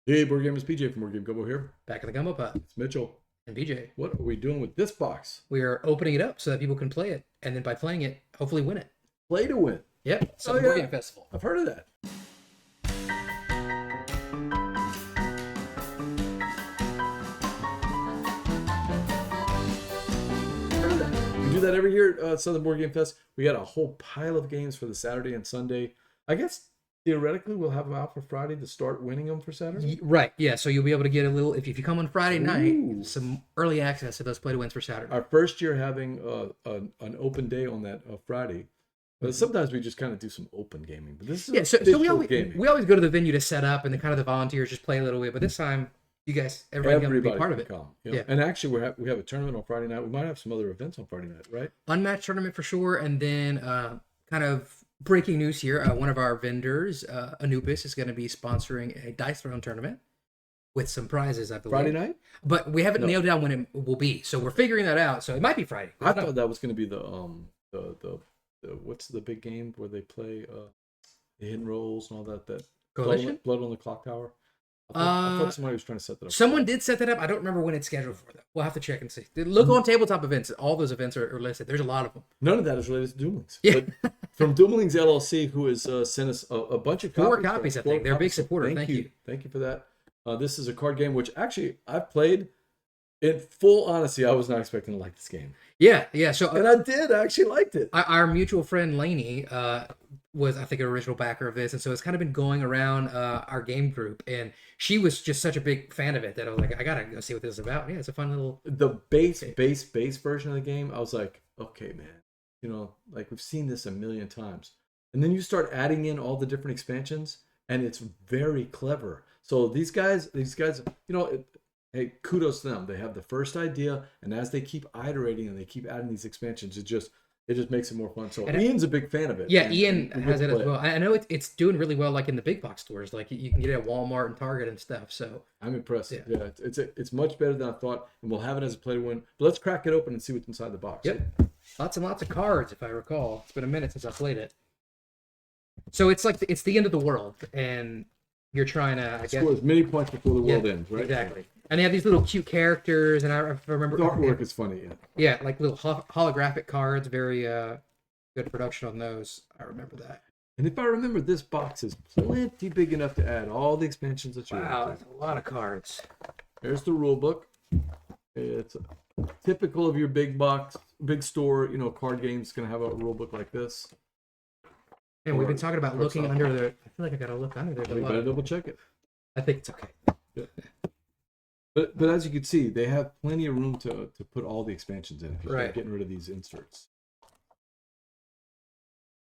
Hey, board gamers, PJ from Board Game Gumbo here. Back in the Gumbo Pot. It's Mitchell. And BJ. What are we doing with this box? We are opening it up so that people can play it, and then by playing it, hopefully win it. Play to win. Yep. Southern Board Game Festival. I've heard of that. We do that every year at Southern Board Game Fest. We got a whole pile of games for the Saturday and Sunday. I guess theoretically we'll have them out for Friday to start winning them for Saturday. Right. Yeah. So you'll be able to get a little if you come on Friday night, some early access to those play to wins for Saturday. Our first year having an open day on that Friday. But sometimes we just kind of do some open gaming. But this is so we always go to the venue to set up, and then kind of the volunteers just play a little bit. But this time, you guys, everybody can be part of it. Come, you know? Yeah. And actually, we have a tournament on Friday night. We might have some other events on Friday night, right? Unmatched tournament for sure, and then kind of breaking news here. One of our vendors, Anubis, is going to be sponsoring a dice throwing tournament with some prizes, I believe. Friday night? But we haven't nailed down when it will be, so we're figuring that out. So it might be Friday. I thought that was going to be the what's the big game where they play the hidden rolls and all that Coalition? Blood on the Clock Tower. I thought somebody was trying to set that up. Someone did set that up. I don't remember when it's scheduled for, though. We'll have to check and see. Look on tabletop events. All those events are listed. There's a lot of them. None of that is related to Doomlings. Yeah. But from Doomlings LLC, who has sent us a bunch of copies. 4 copies, I think. They're a big supporter. Thank you. Thank you for that. This is a card game, which actually I've played. In full honesty, I was not expecting to like this game. Yeah. So and I did. I actually liked it. Our mutual friend Lainey was, I think, an original backer of this, and so it's kind of been going around our game group, and she was just such a big fan of it that I was like, I gotta go see what this is about. Yeah, it's a fun little. The base version of the game, I was like, okay, man, you know, like we've seen this a million times, and then you start adding in all the different expansions, and it's very clever. So these guys, you know. Hey, kudos to them. They have the first idea, and as they keep iterating and they keep adding these expansions, it just makes it more fun. So Ian's a big fan of it. Yeah, Ian has it as well. I know it's doing really well, like in the big box stores. Like you can get it at Walmart and Target and stuff. So I'm impressed. Yeah, it's much better than I thought, and we'll have it as a play to win. But let's crack it open and see what's inside the box. Yep, lots and lots of cards, if I recall. It's been a minute since I played it. So it's like it's the end of the world, and you're trying to score as many points before the world ends, right? Exactly. And they have these little cute characters, and I remember the artwork is funny. Yeah, like little holographic cards. Very good production on those. I remember that. And if I remember, this box is plenty big enough to add all the expansions that you want. Wow, that's a lot of cards. There's the rule book. It's typical of your big store, card games going to have a rule book like this. And we've been talking about looking under there. I feel like I got to look under there. You better double check it. I think it's okay. Yeah. But as you can see, they have plenty of room to put all the expansions in if you start getting rid of these inserts.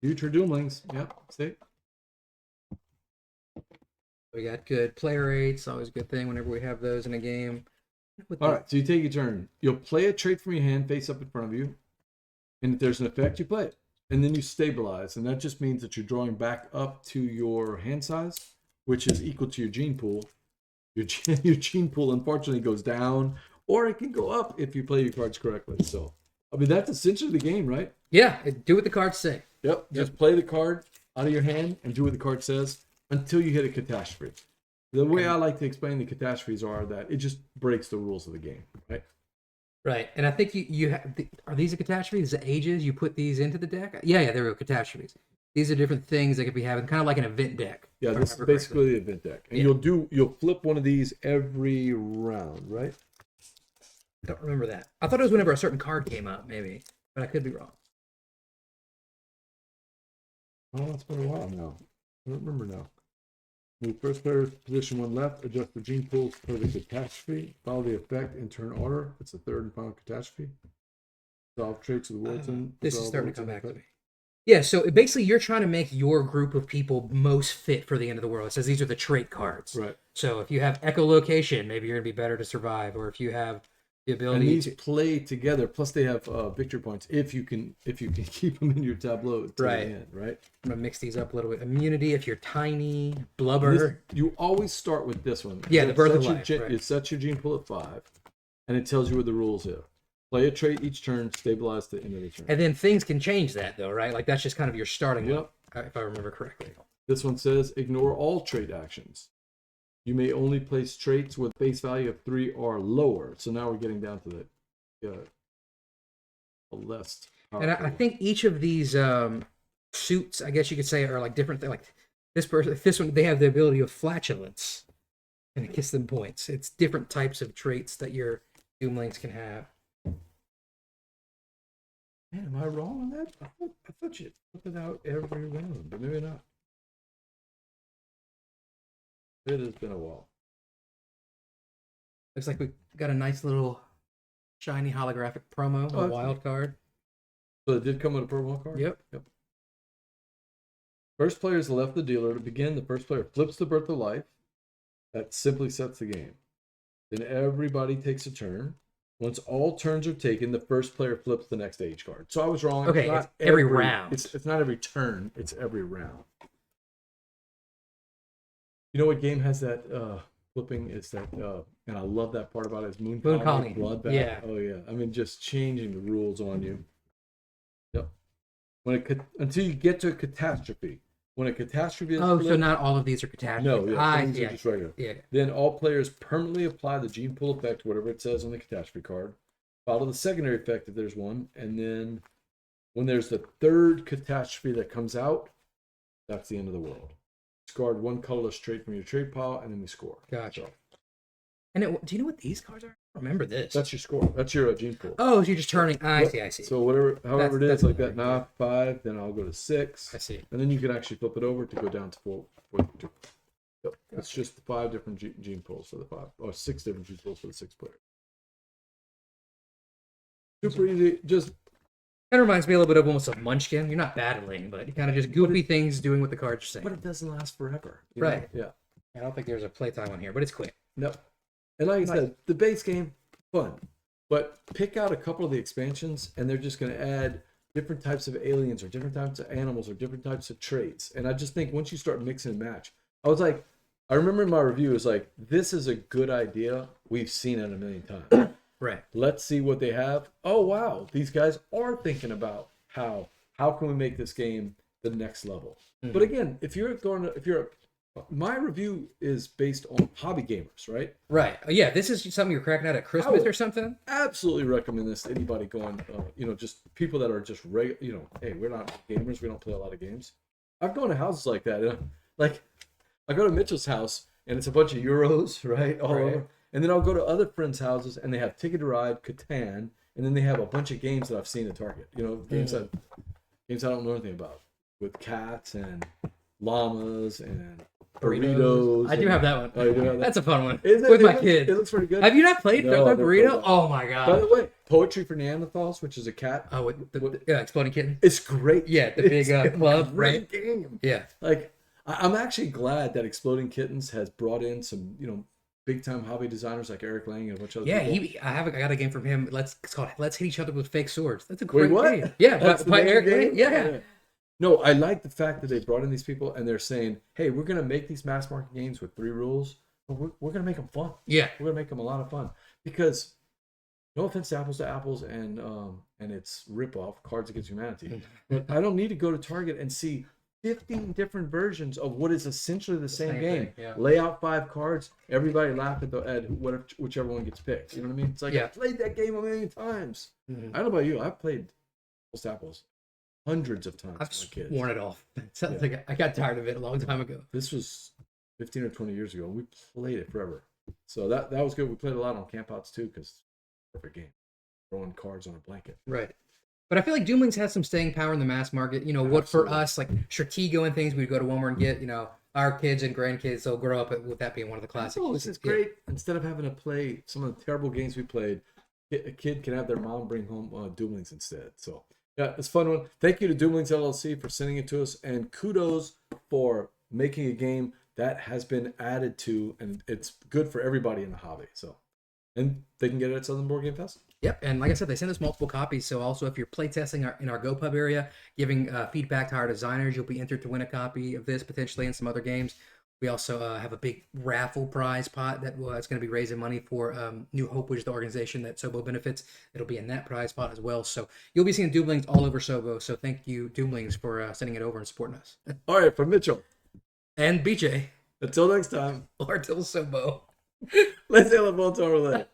Future Doomlings. Yep. See? We got good play rates. Always a good thing whenever we have those in a game. All right. So you take your turn. You'll play a trait from your hand face up in front of you. And if there's an effect, you play it. And then you stabilize. And that just means that you're drawing back up to your hand size, which is equal to your gene pool. Your gene pool, unfortunately, goes down, or it can go up if you play your cards correctly. So, I mean, that's essentially the game, right? Yeah, do what the cards say. Yep. Just play the card out of your hand and do what the card says until you hit a catastrophe. The way I like to explain the catastrophes are that it just breaks the rules of the game, right? Right, and I think you have. Are these a catastrophe? The ages you put these into the deck? Yeah, there were catastrophes. These are different things that could be having, kind of like an event deck. Yeah, this is basically the event deck. And you'll flip one of these every round, right? I don't remember that. I thought it was whenever a certain card came up, maybe. But I could be wrong. Oh, it's been a while now. I don't remember now. Move first player position 1 left, adjust the gene pools for the catastrophe, follow the effect in turn order. It's the third and final catastrophe. Solve traits of the world's end. This is starting to come back to me. Yeah, so basically you're trying to make your group of people most fit for the end of the world. It says these are the trait cards. Right. So if you have echolocation, maybe you're going to be better to survive. Or if you have the ability and these play together, plus they have victory points if you can keep them in your tableau to the end, right? I'm going to mix these up a little bit. Immunity, if you're tiny, blubber. You always start with this one. Yeah, the birth of life. You set your gene pool at 5, and it tells you what the rules are. Play a trait each turn, stabilize the end of the turn. And then things can change that, though, right? Like, that's just kind of your starting one, if I remember correctly. This one says, ignore all trait actions. You may only place traits with base value of 3 or lower. So now we're getting down to the less And I think each of these suits, I guess you could say, are like different. Like this one, they have the ability of flatulence, and it gets them points. It's different types of traits that your Doomlings can have. Man, am I wrong on that? I thought you put it out every round, but maybe not. It has been a while. Looks like we got a nice little shiny holographic promo, a wild card. So it did come with a promo card? Yep. First player is left the dealer. To begin, the first player flips the Birth of Life. That simply sets the game. Then everybody takes a turn. Once all turns are taken, the first player flips the next age card. So I was wrong. Okay, it's every round. It's not every turn. It's every round. You know what game has that flipping? It's that, and I love that part about it, is Moon Colony Bloodbath. Yeah. Oh, yeah. I mean, just changing the rules on you. Yep. Until you get to a catastrophe. When a catastrophe is flipped, so not all of these are catastrophes. No, yeah, these are just regular. Yeah. Then all players permanently apply the gene pool effect, whatever it says on the catastrophe card. Follow the secondary effect if there's one, and then when there's the third catastrophe that comes out, that's the end of the world. Discard one colorless trait from your trait pile, and then we score. Gotcha. So, and do you know what these cards are? I don't remember this. that's your score. That's your gene pool. Oh, so you're just turning. I see. So however it is, that's like that. Now 5, then I'll go to 6. I see. And then you can actually flip it over to go down to 4. Yep. It's just 5 different gene pools for the 5, or 6 different gene pools for the 6 players. Super easy. Just kind of reminds me a little bit of almost a Munchkin. You're not battling, but you kind of just goofy things doing what the cards are saying. But it doesn't last forever. Right. Yeah. I don't think there's a playtime on here, but it's quick. No. And like I said, the base game, fun. But pick out a couple of the expansions, and they're just going to add different types of aliens or different types of animals or different types of traits. And I just think once you start mix and match, I remember in my review, it was like, this is a good idea. We've seen it a million times. Right. Let's see what they have. Oh, wow. These guys are thinking about how can we make this game the next level. Mm-hmm. But again, my review is based on hobby gamers, right? Right. Yeah, this is something you're cracking out at Christmas or something? Absolutely recommend this to anybody going, just people that are just regular, hey, we're not gamers. We don't play a lot of games. I've gone to houses like that. Like, I go to Mitchell's house, and it's a bunch of Euros, right? All over. And then I'll go to other friends' houses, and they have Ticket to Ride, Catan, and then they have a bunch of games that I've seen at Target. Games I don't know anything about, with cats and llamas and burritos. I do have that one. Oh, you do have that? That's a fun one. With my kids. It looks pretty good. Have you not played No, Third Burrito? Oh my god. By the way, Poetry for Neanderthals, which is a cat. Oh, with the Exploding Kitten? It's great. Yeah, the big club, right? Game. Yeah. Like, I'm actually glad that Exploding Kittens has brought in some, big time hobby designers like Eric Lang and a bunch of other people. I got a game from him. It's called Let's Hit Each Other with Fake Swords. That's a great game. Yeah, by Eric Lang. Yeah. No, I like the fact that they brought in these people and they're saying, hey, we're going to make these mass market games with 3 rules, but we're going to make them fun. Yeah. We're going to make them a lot of fun. Because, no offense to Apples and its ripoff, Cards Against Humanity, but I don't need to go to Target and see 15 different versions of what is essentially the same game. Yeah. Lay out 5 cards, everybody laugh at whichever one gets picked. You know what I mean? It's like, I played that game a million times. Mm-hmm. I don't know about you. I've played Apples hundreds of times. I've sworn it off. Like I got tired of it a long time ago. This was 15 or 20 years ago. We played it forever. So that was good. We played a lot on campouts too, because perfect game. Throwing cards on a blanket. Right. But I feel like Doomlings has some staying power in the mass market. What for us, like Stratego and things, we'd go to Walmart and get, our kids and grandkids, they'll grow up with that being one of the classics. Oh, this is great. Instead of having to play some of the terrible games we played, a kid can have their mom bring home Doomlings instead. So, yeah, it's a fun one. Thank you to Doomlings LLC for sending it to us, and kudos for making a game that has been added to, and it's good for everybody in the hobby. So, and they can get it at Southern Board Game Fest. Yep, and like I said, they send us multiple copies. So also, if you're playtesting in our GoPub area, giving feedback to our designers, you'll be entered to win a copy of this potentially and some other games. We also have a big raffle prize pot that's going to be raising money for New Hope, which is the organization that SoBo benefits. It'll be in that prize pot as well. So you'll be seeing Doomlings all over SoBo. So thank you, Doomlings, for sending it over and supporting us. All right, from Mitchell and BJ. Until next time, Or till SoBo. let's say la bonne relay.